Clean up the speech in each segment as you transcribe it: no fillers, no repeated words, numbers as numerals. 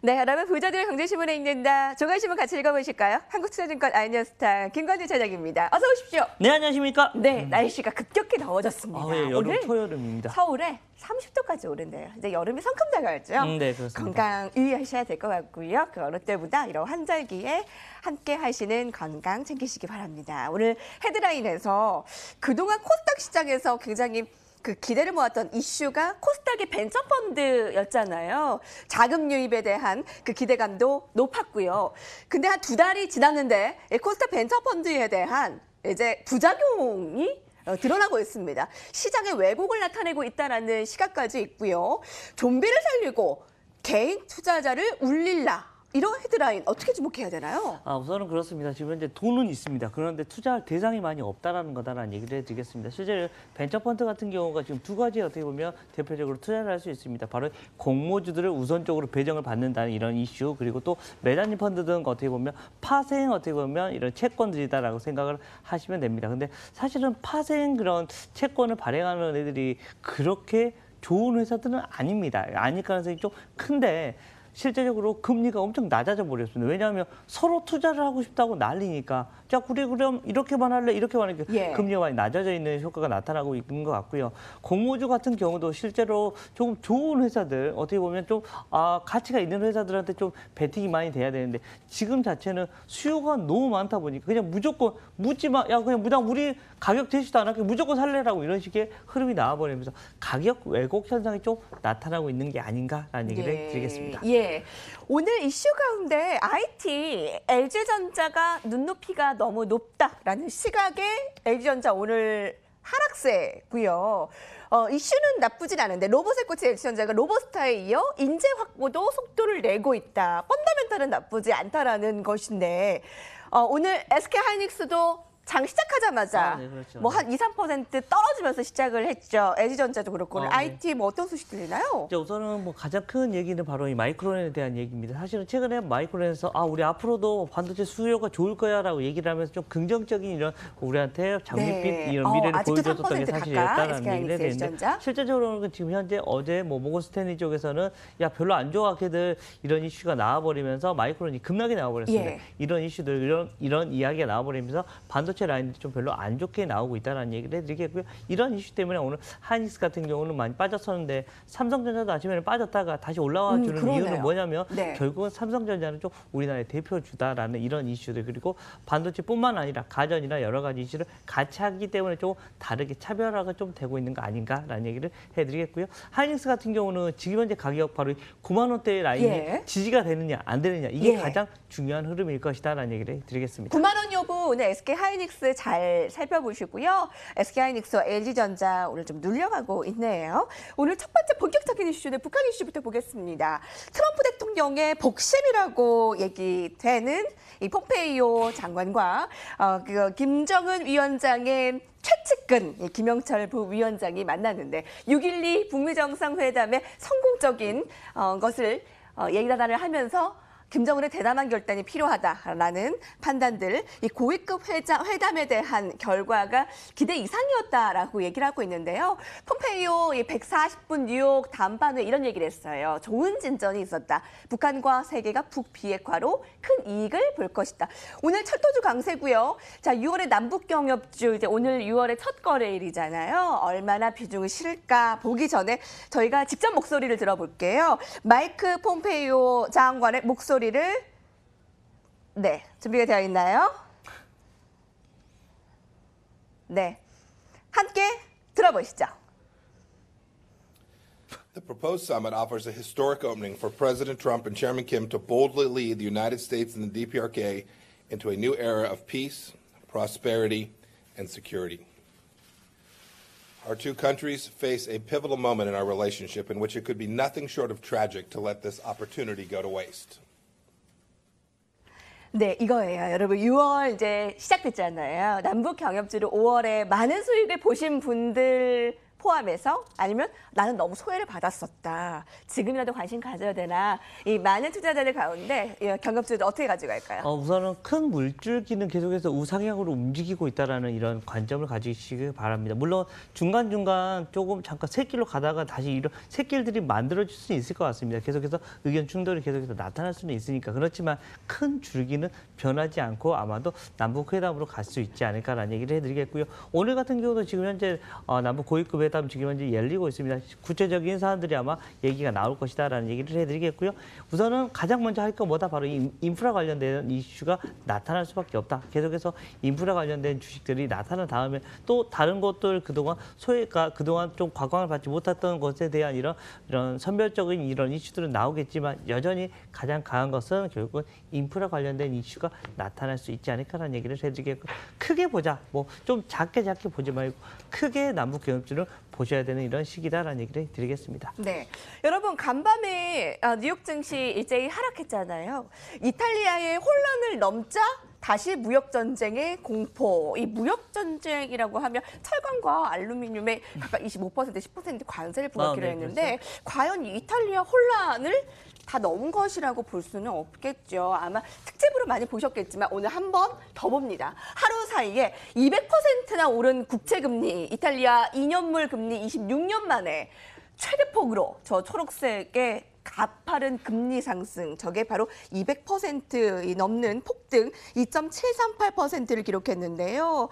네, 여러분 부자들의 경제신문에 읽는다. 조간신문 같이 읽어보실까요? 한국투자증권 아이언스타 김건희 차장입니다. 어서 오십시오. 네, 안녕하십니까? 네, 날씨가 급격히 더워졌습니다. 예, 여름 오늘 초여름입니다. 서울에 30도까지 오른대요. 이제 여름이 성큼 다가왔죠. 네, 그렇습니다. 건강 유의하셔야 될 것 같고요. 그 어느 때보다 이런 환절기에 함께 하시는 건강 챙기시기 바랍니다. 오늘 헤드라인에서 그동안 코스닥 시장에서 굉장히 그 기대를 모았던 이슈가 코스닥의 벤처펀드였잖아요. 자금 유입에 대한 그 기대감도 높았고요. 근데 한 2달이 지났는데 이 코스닥 벤처펀드에 대한 이제 부작용이 드러나고 있습니다. 시장에 왜곡을 나타내고 있다는 시각까지 있고요. 좀비를 살리고 개인 투자자를 울릴라. 이런 헤드라인 어떻게 주목해야 되나요? 우선은 그렇습니다. 지금 현재 돈은 있습니다. 그런데 투자할 대상이 많이 없다라는 거다라는 얘기를 해드리겠습니다. 실제 벤처펀드 같은 경우가 지금 두 가지 어떻게 보면 대표적으로 투자를 할 수 있습니다. 바로 공모주들을 우선적으로 배정을 받는다는 이런 이슈, 그리고 또 매장님 펀드 등 어떻게 보면 파생 어떻게 보면 이런 채권들이다라고 생각을 하시면 됩니다. 근데 사실은 파생 그런 채권을 발행하는 애들이 그렇게 좋은 회사들은 아닙니다. 아닐 가능성이 좀 큰데 실제적으로 금리가 엄청 낮아져 버렸습니다. 왜냐하면 서로 투자를 하고 싶다고 난리니까 자, 우리 그럼 이렇게만 할래 이렇게만 할래 금리가 많이 낮아져 있는 효과가 나타나고 있는 것 같고요. 공모주 같은 경우도 실제로 조금 좋은 회사들 어떻게 보면 좀 가치가 있는 회사들한테 좀 베팅이 많이 돼야 되는데 지금 자체는 수요가 너무 많다 보니까 그냥 무조건 묻지 마, 야 그냥 무당 우리 가격 되지도 않았고 무조건 살래라고 이런 식의 흐름이 나와버리면서 가격 왜곡 현상이 좀 나타나고 있는 게 아닌가라는 얘기를 드리겠습니다. 예, 오늘 이슈 가운데 IT, LG전자가 눈높이가 너무 높다라는 시각에 LG전자 오늘 하락세고요. 이슈는 나쁘진 않은데 로봇의 꽃이 LG전자가 로봇스타에 이어 인재 확보도 속도를 내고 있다. 펀더멘털은 나쁘지 않다라는 것인데 오늘 SK하이닉스도 장 시작하자마자 네, 그렇죠. 뭐 한 2, 3% 떨어지면서 시작을 했죠. LG전자도 그렇고 오늘 IT 뭐 어떤 소식 들리나요? 우선은 뭐 가장 큰 얘기는 바로 이 마이크론에 대한 얘기입니다. 사실은 최근에 마이크론에서 우리 앞으로도 반도체 수요가 좋을 거야라고 얘기를 하면서 좀 긍정적인 이런 우리한테 장밋빛 이런 미래를 보여줬던 게 사실이었다는 얘기를 했는데 실제적으로는 지금 현재 어제 뭐 모건 스탠리 쪽에서는 야 별로 안 좋아 걔들 이런 이슈가 나와버리면서 마이크론이 급락이 나와버렸습니다. 이런 이슈들 이런 이야기가 나와버리면서 반도체 라인이 좀 별로 안 좋게 나오고 있다는 얘기를 해드리겠고요. 이런 이슈 때문에 오늘 하이닉스 같은 경우는 많이 빠졌었는데 삼성전자도 아침에는 빠졌다가 다시 올라와 주는 이유는 뭐냐면 결국은 삼성전자는 좀 우리나라의 대표주다라는 이런 이슈들 그리고 반도체뿐만 아니라 가전이나 여러 가지 이슈를 같이 하기 때문에 좀 다르게 차별화가 좀 되고 있는 거 아닌가라는 얘기를 해드리겠고요. 하이닉스 같은 경우는 지금 현재 가격 바로 9만 원대 라인이 지지가 되느냐 안 되느냐 이게 가장 중요한 흐름일 것이다라는 얘기를 드리겠습니다. 9만 원 여부 오늘 SK하이닉스 잘 살펴보시고요. SK하이닉스와 LG전자 오늘 좀 눌려가고 있네요. 오늘 첫 번째 본격적인 이슈는 북한 이슈부터 보겠습니다. 트럼프 대통령의 복심이라고 얘기되는 이 폼페이오 장관과 김정은 위원장의 최측근 김영철 부위원장이 만났는데 6.12 북미 정상회담의 성공적인 것을 얘기를 하면서 김정은의 대담한 결단이 필요하다라는 판단들, 이 고위급 회담에 대한 결과가 기대 이상이었다라고 얘기를 하고 있는데요. 폼페이오 140분 뉴욕 담반회 이런 얘기를 했어요. 좋은 진전이 있었다. 북한과 세계가 북비핵화로 큰 이익을 볼 것이다. 오늘 철도주 강세고요. 자, 6월에 남북 경협주 이제 오늘 6월의 첫 거래일이잖아요. 얼마나 비중을 실을까 보기 전에 저희가 직접 목소리를 들어볼게요. 마이크 폼페이오 장관의 목소리를 준비가 되어 있나요? 네, 함께 들어보시죠. The proposed summit offers a historic opening for President Trump and Chairman Kim to boldly lead the United States and the DPRK into a new era of peace, prosperity, and security. Our two countries face a pivotal moment in our relationship in which it could be nothing short of tragic to let this opportunity go to waste. 네, 이거예요. 여러분 6월 이제 시작됐잖아요. 남북 경협주를 5월에 많은 수익을 보신 분들 포함해서 아니면 나는 너무 소외를 받았었다. 지금이라도 관심 가져야 되나. 이 많은 투자자들 가운데 경감주도 어떻게 가져갈까요? 우선은 큰 물줄기는 계속해서 우상향으로 움직이고 있다는 이런 관점을 가지시기 바랍니다. 물론 중간중간 조금 잠깐 샛길로 가다가 다시 이런 샛길들이 만들어질 수는 있을 것 같습니다. 계속해서 의견 충돌이 계속해서 나타날 수는 있으니까. 그렇지만 큰 줄기는 변하지 않고 아마도 남북회담으로 갈 수 있지 않을까라는 얘기를 해드리겠고요. 오늘 같은 경우도 지금 현재 남북 고위급 회담 지금 현재 열리고 있습니다. 구체적인 사안들이 아마 얘기가 나올 것이다라는 얘기를 해드리겠고요. 우선은 가장 먼저 할 거 뭐다? 바로 인프라 관련된 이슈가 나타날 수밖에 없다. 계속해서 인프라 관련된 주식들이 나타난 다음에 또 다른 것들 그동안 좀 곽광을 받지 못했던 것에 대한 이런 선별적인 이런 이슈들은 나오겠지만 여전히 가장 강한 것은 결국은 인프라 관련된 이슈가 나타날 수 있지 않을까라는 얘기를 해드리겠고, 크게 보자. 뭐 좀 작게 보지 말고 크게 남북 경협주를 보셔야 되는 이런 시기다라는 얘기를 드리겠습니다. 네, 여러분 간밤에 뉴욕 증시 일제히 하락했잖아요. 이탈리아의 혼란을 넘자 다시 무역 전쟁의 공포. 이 무역 전쟁이라고 하면 철강과 알루미늄에 각각 25%, 10% 관세를 부과하기로 네, 했는데 그렇죠. 과연 이 이탈리아 혼란을 다 넘은 것이라고 볼 수는 없겠죠. 아마 특집으로 많이 보셨겠지만 오늘 한 번 더 봅니다. 하루 사이에 200%나 오른 국채금리, 이탈리아 2년물 금리 26년 만에 최대폭으로 저 초록색의 가파른 금리 상승, 저게 바로 200% 넘는 폭등 2.738%를 기록했는데요.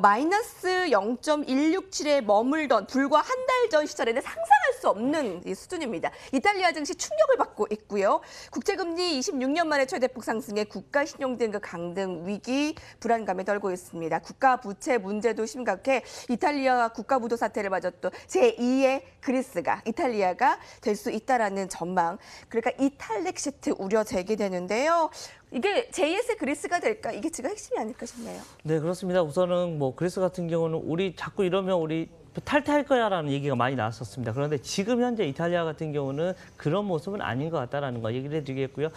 마이너스 0.167에 머물던 불과 한 달 전 시절에는 상상할 수 없는 이 수준입니다. 이탈리아 증시 충격을 받고 있고요. 국채금리 26년 만에 최대폭 상승에 국가 신용등급 강등 위기 불안감에 떨고 있습니다. 국가 부채 문제도 심각해 이탈리아가 국가부도 사태를 맞았던 제2의 그리스가 이탈리아가 될 수 있다라는 전망. 그러니까 이탈렉시트 우려 제기되는데요. 이게 제2의 그리스가 될까? 이게 지금 핵심이 아닐까 싶네요. 네, 그렇습니다. 우선은 뭐 그리스 같은 경우는 우리 자꾸 이러면 우리 탈퇴할 거야라는 얘기가 많이 나왔었습니다. 그런데 지금 현재 이탈리아 같은 경우는 그런 모습은 아닌 것 같다라는 거 얘기를 해드리겠고요.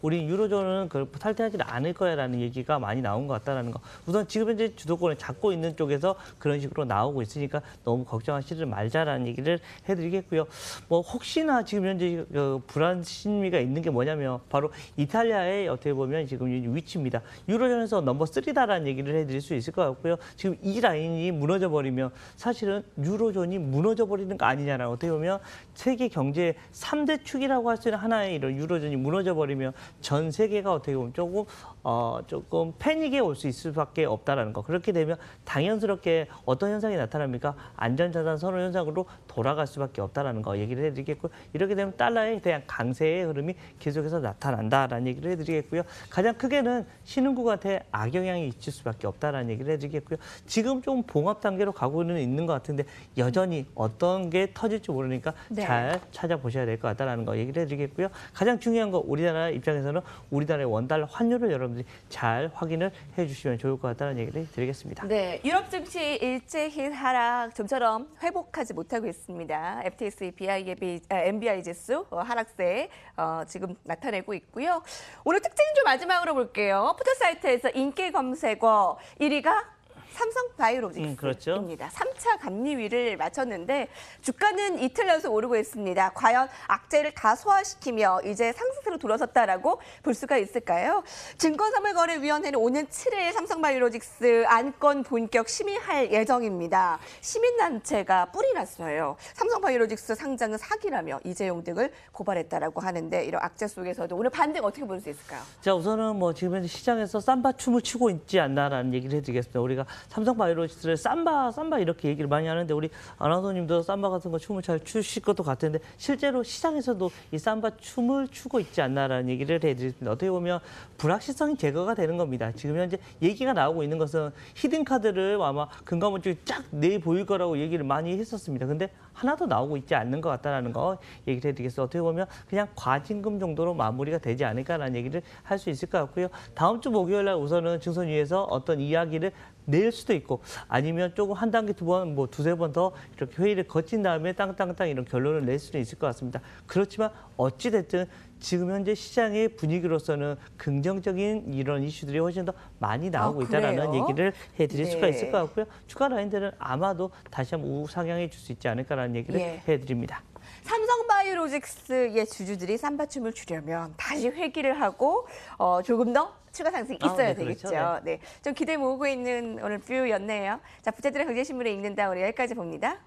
우리 유로존은 탈퇴하지는 않을 거야라는 얘기가 많이 나온 것 같다라는 거. 우선 지금 현재 주도권을 잡고 있는 쪽에서 그런 식으로 나오고 있으니까 너무 걱정하시지 말자라는 얘기를 해드리겠고요. 뭐 혹시나 지금 현재 불안 심리가 있는 게 뭐냐면 바로 이탈리아의 어떻게 보면 지금 위치입니다. 유로존에서 넘버 3다라는 얘기를 해드릴 수 있을 것 같고요. 지금 이 라인이 무너져 버리면 사실은 유로존이 무너져 버리는 거 아니냐라는, 어떻게 보면 세계 경제의 3대 축이라고 할 수 있는 하나의 이런 유로존이 무너져 버리면 전 세계가 어떻게 보면 조금 패닉에 올 수 있을 수밖에 없다라는 거. 그렇게 되면 당연스럽게 어떤 현상이 나타납니까? 안전자산 선호 현상으로 돌아갈 수밖에 없다라는 거 얘기를 해드리겠고요. 이렇게 되면 달러에 대한 강세의 흐름이 계속해서 나타난다라는 얘기를 해드리겠고요. 가장 크게는 신흥국한테 악영향이 있을 수밖에 없다라는 얘기를 해드리겠고요. 지금 좀 봉합 단계로 가고는 있는 것 같은데 여전히 어떤 게 터질지 모르니까 네. 잘 찾아보셔야 될 것 같다라는 거 얘기를 해드리겠고요. 가장 중요한 거 우리나라 입장에서는 우리나라의 원달러 환율을 여러분들이 잘 확인을 해주시면 좋을 것 같다는 얘기를 드리겠습니다. 네, 유럽 증시 일제히 하락, 좀처럼 회복하지 못하고 있습니다. FTSE MBI 지수 하락세 지금 나타내고 있고요. 오늘 특징주 마지막으로 볼게요. 포털 사이트에서 인기 검색어 1위가 삼성바이오로직스입니다. 그렇죠. 3차 감리위를 마쳤는데 주가는 이틀 연속 오르고 있습니다. 과연 악재를 다 소화시키며 이제 상승세로 돌아섰다라고 볼 수가 있을까요? 증권사물거래위원회는 오는 7일 삼성바이오로직스 안건 본격 심의할 예정입니다. 시민단체가 뿔이 났어요. 삼성바이오로직스 상장은 사기라며 이재용 등을 고발했다라고 하는데 이런 악재 속에서도 오늘 반등 어떻게 볼 수 있을까요? 자, 우선은 뭐 지금 현재 시장에서 삼바 춤을 추고 있지 않나라는 얘기를 해드리겠습니다. 우리가 삼성바이오로직스를 삼바 이렇게 얘기를 많이 하는데 우리 아나운서님도 삼바 같은 거 춤을 잘 추실 것도 같은데 실제로 시장에서도 이 삼바 춤을 추고 있지 않나라는 얘기를 해드리겠습니다. 어떻게 보면 불확실성이 제거가 되는 겁니다. 지금 현재 얘기가 나오고 있는 것은 히든카드를 아마 금감원쪽이 쫙 내보일 거라고 얘기를 많이 했었습니다. 근데 하나도 나오고 있지 않는 것 같다는 거 얘기를 해드리겠습니다. 어떻게 보면 그냥 과징금 정도로 마무리가 되지 않을까라는 얘기를 할 수 있을 것 같고요. 다음 주 목요일 날 우선은 증선위에서 어떤 이야기를 낼 수도 있고 아니면 조금 한 단계 두 번, 뭐 두세 번 더 이렇게 회의를 거친 다음에 땅땅땅 이런 결론을 낼 수는 있을 것 같습니다. 그렇지만 어찌됐든 지금 현재 시장의 분위기로서는 긍정적인 이런 이슈들이 훨씬 더 많이 나오고 있다는 그래요? 얘기를 해드릴 수가 네. 있을 것 같고요. 주가 라인들은 아마도 다시 한번 우상향해 줄 수 있지 않을까라는 얘기를 예. 해드립니다. 삼성바이오로직스의 주주들이 쌈받춤을 추려면 다시 회귀를 하고 조금 더 추가 상승이 있어야 네, 되겠죠. 그렇죠. 네, 좀 기대 모으고 있는 오늘 뷰였네요. 자, 부자들의 경제신문에 읽는다. 우리 여기까지 봅니다.